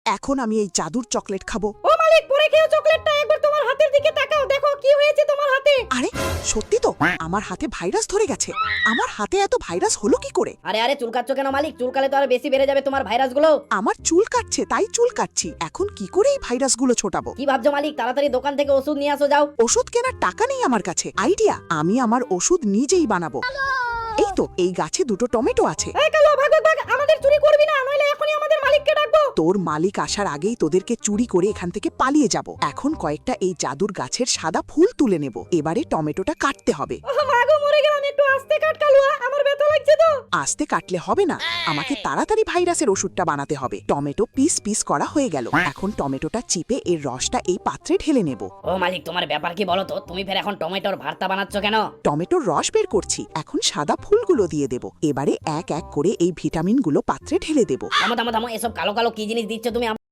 এখন আমি এই জাদুর চকলেট খাবো। ও মালিক, পরে খেও চকলেটটা। একবার তোমার হাতের দিকে তাকাও, দেখো কি হয়েছে তোমার হাতে। আরে সত্যি তো, আমার হাতে ভাইরাস ধরে গেছে। আমার হাতে এত ভাইরাস হলো কি করে? আরে আরে, চুলকাচ্ছ কেন মালিক? চুলকালে তো আরো বেশি বেড়ে যাবে তোমার ভাইরাসগুলো। আমার চুল কাটছে তাই চুল কাটছি। এখন কি করে এই ভাইরাসগুলো ছোটাবো? কি ভাবছো মালিক? তাড়াতাড়ি দোকান থেকে ওষুধ নিয়ে আসো, যাও। ওষুধ কেনার টাকা নেই আমার কাছে। আইডিয়া, আমি আমার ওষুধ নিজেই বানাবো। এই তো, এই গাছে দুটো টমেটো আছে। এই কালো, ভাগ ভাগ ভাগ, আমাদের চুরি করবি না, নইলে এখনই আমাদের মালিককে ডাকবো। তোর মালিক আসার আগেই তোদেরকে চুরি করে এখান থেকে পালিয়ে যাব। এখন কয়েকটা এই জাদুর গাছের সাদা ফুল তুলে নেব। এবারে টমেটোটা কাটতে হবে। মাগো, মরে গেলাম। একটু আস্তে কাট কালুয়া, আমার ব্যথা লাগছে তো। আস্তে কাটলে হবে না, আমাকে তাড়াতাড়ি ভাইরাসের ওষুধটা বানাতে হবে। টমেটো পিস পিস করা হয়ে গেল। এখন টমেটোটা চিপে এর রসটা এই পাত্রে ঢেলে নেব। ও মালিক, তোমার ব্যাপার কি বলো তো? তুমি ফের এখন টমেটোর ভর্তা বানাচ্ছ কেন? টমেটোর রস বের করছি, এখন সাদা ফুলগুলো দিয়ে দেব। এবারে এক এক করে এই ভিটামিনগুলো পাত্রে ঢেলে দেব। থামো থামো থামো, এসব কালো কালো কি জিনিস দিচ্ছ তুমি?